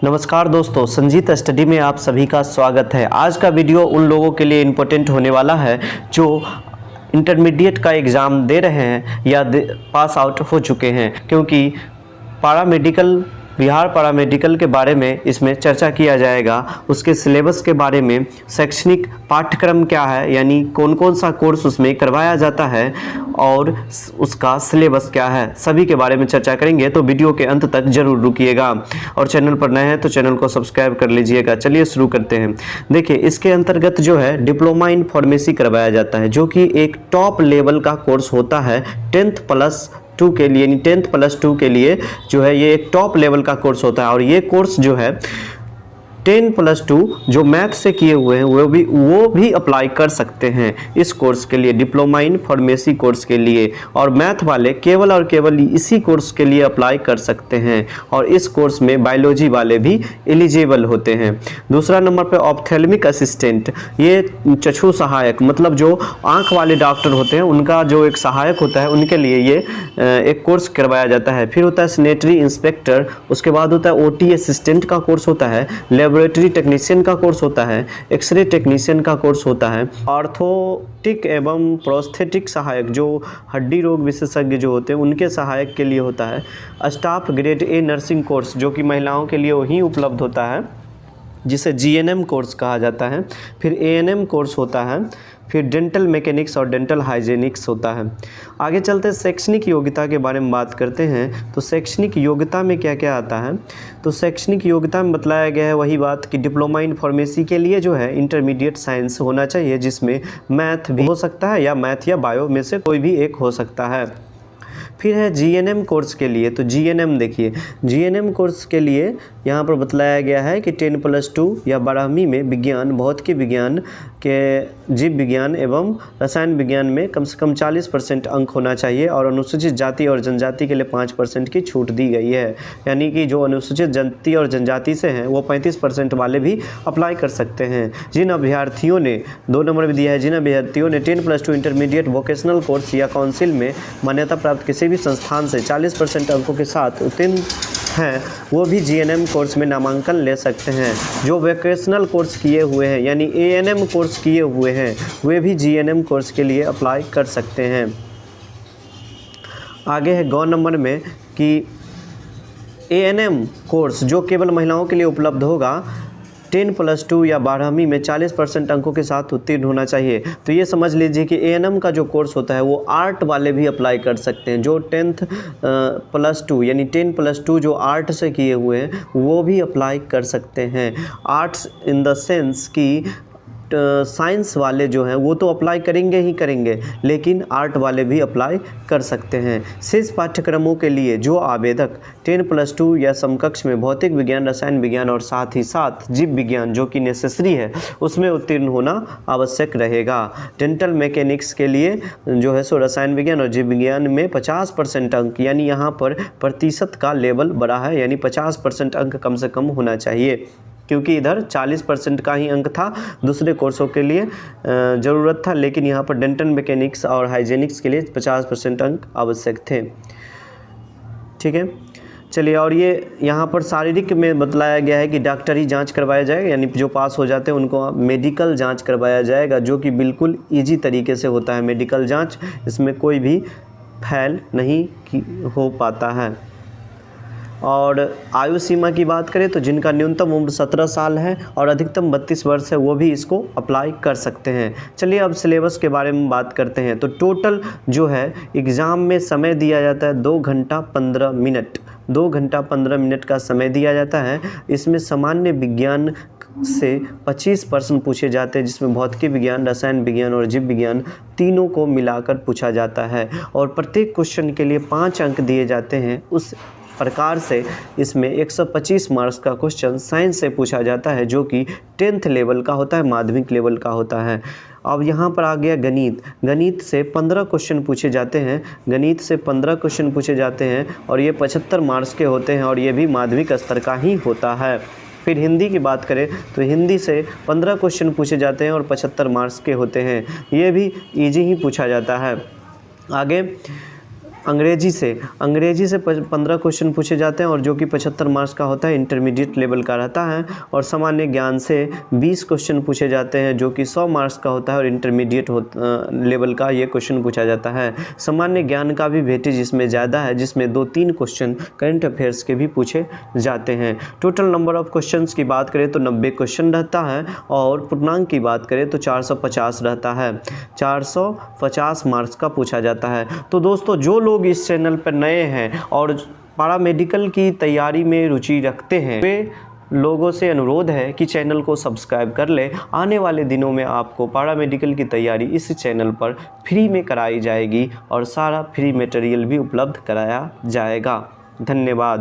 नमस्कार दोस्तों, संजीत स्टडी में आप सभी का स्वागत है। आज का वीडियो उन लोगों के लिए इम्पोर्टेंट होने वाला है जो इंटरमीडिएट का एग्ज़ाम दे रहे हैं या पास आउट हो चुके हैं, क्योंकि बिहार पैरामेडिकल के बारे में इसमें चर्चा किया जाएगा। उसके सिलेबस के बारे में, शैक्षणिक पाठ्यक्रम क्या है, यानी कौन कौन सा कोर्स उसमें करवाया जाता है और उसका सिलेबस क्या है, सभी के बारे में चर्चा करेंगे। तो वीडियो के अंत तक जरूर रुकिएगा और चैनल पर नए हैं तो चैनल को सब्सक्राइब कर लीजिएगा। चलिए शुरू करते हैं। देखिए, इसके अंतर्गत जो है डिप्लोमा इन फार्मेसी करवाया जाता है, जो कि एक टॉप लेवल का कोर्स होता है 10+2 के लिए, यानी 10+2 के लिए जो है ये एक टॉप लेवल का कोर्स होता है। और ये कोर्स जो है 10+2 जो मैथ से किए हुए हैं वो भी अप्लाई कर सकते हैं इस कोर्स के लिए, डिप्लोमा इन फार्मेसी कोर्स के लिए। और मैथ वाले केवल और केवल इसी कोर्स के लिए अप्लाई कर सकते हैं और इस कोर्स में बायोलॉजी वाले भी एलिजिबल होते हैं। दूसरा नंबर पे ऑप्थेल्मिक असिस्टेंट, ये चक्षु सहायक, मतलब जो आँख वाले डॉक्टर होते हैं उनका जो एक सहायक होता है, उनके लिए ये एक कोर्स करवाया जाता है। फिर होता है सैनिटरी इंस्पेक्टर, उसके बाद होता है OT असिस्टेंट का कोर्स होता है, लेबोरेटरी टेक्नीशियन का कोर्स होता है, एक्सरे टेक्नीशियन का कोर्स होता है, ऑर्थोटिक एवं प्रोस्थेटिक सहायक, जो हड्डी रोग विशेषज्ञ जो होते हैं उनके सहायक के लिए होता है, staff grade A nursing course जो कि महिलाओं के लिए वही उपलब्ध होता है, जिसे GNM कोर्स कहा जाता है। फिर ANM कोर्स होता है, फिर डेंटल मैकेनिक्स और डेंटल हाइजेनिक्स होता है। आगे चलते शैक्षणिक योग्यता के बारे में बात करते हैं। तो शैक्षणिक योग्यता में क्या क्या आता है, तो शैक्षणिक योग्यता में बतलाया गया है वही बात कि डिप्लोमा इन फार्मेसी के लिए जो है इंटरमीडिएट साइंस होना चाहिए, जिसमें मैथ भी हो सकता है या मैथ या बायो में से कोई भी एक हो सकता है। फिर है GNM कोर्स के लिए। तो GNM देखिए, GNM कोर्स के लिए यहाँ पर बतलाया गया है कि 10+2 या 12वीं में विज्ञान, भौतिकी विज्ञान के जीव विज्ञान एवं रसायन विज्ञान में कम से कम 40% अंक होना चाहिए और अनुसूचित जाति और जनजाति के लिए 5% की छूट दी गई है। यानी कि जो अनुसूचित जाति और जनजाति से हैं वो 35% वाले भी अप्लाई कर सकते हैं। जिन अभ्यर्थियों ने 2 नंबर भी दिया है, जिन अभ्यर्थियों ने 10+2 इंटरमीडिएट वोकेशनल कोर्स या काउंसिल में मान्यता प्राप्त किसी भी संस्थान से 40% अंकों के साथ उत्तीर्ण हैं, वो भी GNM कोर्स में नामांकन ले सकते हैं। जो वोकेशनल कोर्स किए हुए हैं यानी ANM कोर्स किए हुए हैं वे भी GNM कोर्स के लिए अप्लाई कर सकते हैं। आगे है गौ नंबर में कि ANM कोर्स जो केवल महिलाओं के लिए उपलब्ध होगा, 10+2 या 12वीं में 40% अंकों के साथ उत्तीर्ण होना चाहिए। तो ये समझ लीजिए कि ANM का जो कोर्स होता है वो आर्ट वाले भी अप्लाई कर सकते हैं। जो 10+2 यानी 10+2 जो आर्ट से किए हुए हैं वो भी अप्लाई कर सकते हैं। आर्ट्स इन द सेंस कि साइंस वाले जो हैं वो तो अप्लाई करेंगे ही करेंगे, लेकिन आर्ट वाले भी अप्लाई कर सकते हैं। शेष पाठ्यक्रमों के लिए जो आवेदक 10+2 या समकक्ष में भौतिक विज्ञान, रसायन विज्ञान और साथ ही साथ जीव विज्ञान जो कि नेसेसरी है उसमें उत्तीर्ण होना आवश्यक रहेगा। डेंटल मैकेनिक्स के लिए जो है सो रसायन विज्ञान और जीव विज्ञान में 50% अंक, यानी यहाँ पर प्रतिशत का लेवल बड़ा है, यानी 50% अंक कम से कम होना चाहिए, क्योंकि इधर 40% का ही अंक था दूसरे कोर्सों के लिए ज़रूरत था, लेकिन यहाँ पर डेंटल मैकेनिक्स और हाइजेनिक्स के लिए 50% अंक आवश्यक थे। ठीक है, चलिए। और ये यहाँ पर शारीरिक में बतलाया गया है कि डॉक्टरी जांच करवाया जाएगा, यानी जो पास हो जाते हैं उनको मेडिकल जांच करवाया जाएगा, जो कि बिल्कुल ईजी तरीके से होता है मेडिकल जांच, इसमें कोई भी फेल नहीं हो पाता है। और आयु सीमा की बात करें तो जिनका न्यूनतम उम्र 17 साल है और अधिकतम 32 वर्ष है वो भी इसको अप्लाई कर सकते हैं। चलिए अब सिलेबस के बारे में बात करते हैं। तो टोटल जो है एग्ज़ाम में समय दिया जाता है 2 घंटा 15 मिनट, 2 घंटा 15 मिनट का समय दिया जाता है। इसमें सामान्य विज्ञान से 25 प्रश्न पूछे जाते हैं, जिसमें भौतिकी विज्ञान, रसायन विज्ञान और जीव विज्ञान तीनों को मिलाकर पूछा जाता है और प्रत्येक क्वेश्चन के लिए 5 अंक दिए जाते हैं। उस प्रकार से इसमें 125 मार्क्स का क्वेश्चन साइंस से पूछा जाता है, जो कि 10th लेवल का होता है, माध्यमिक लेवल का होता है। अब यहाँ पर आ गया गणित। गणित से 15 क्वेश्चन पूछे जाते हैं, गणित से 15 क्वेश्चन पूछे जाते हैं और ये 75 मार्क्स के होते हैं और ये भी माध्यमिक स्तर का ही होता है। फिर हिंदी की बात करें तो हिंदी से 15 क्वेश्चन पूछे जाते हैं और 75 मार्क्स के होते हैं, ये भी ईजी ही पूछा जाता है। आगे अंग्रेजी से 15 क्वेश्चन पूछे जाते हैं और जो कि 75 मार्क्स का होता है, इंटरमीडिएट लेवल का रहता है। और सामान्य ज्ञान से 20 क्वेश्चन पूछे जाते हैं जो कि 100 मार्क्स का होता है और इंटरमीडिएट लेवल का ये क्वेश्चन पूछा जाता है। सामान्य ज्ञान का भी वेटेज इसमें ज़्यादा है, जिसमें 2-3 क्वेश्चन करंट अफेयर्स के भी पूछे जाते हैं। टोटल नंबर ऑफ क्वेश्चंस की बात करें तो 90 क्वेश्चन रहता है और पूर्णांक की बात करें तो 450 रहता है। 450 मार्क्स का पूछा जाता है। तो दोस्तों, जो लोग इस चैनल पर नए हैं और पैरामेडिकल की तैयारी में रुचि रखते हैं, वे लोगों से अनुरोध है कि चैनल को सब्सक्राइब कर ले। आने वाले दिनों में आपको पैरामेडिकल की तैयारी इस चैनल पर फ्री में कराई जाएगी और सारा फ्री मटेरियल भी उपलब्ध कराया जाएगा। धन्यवाद।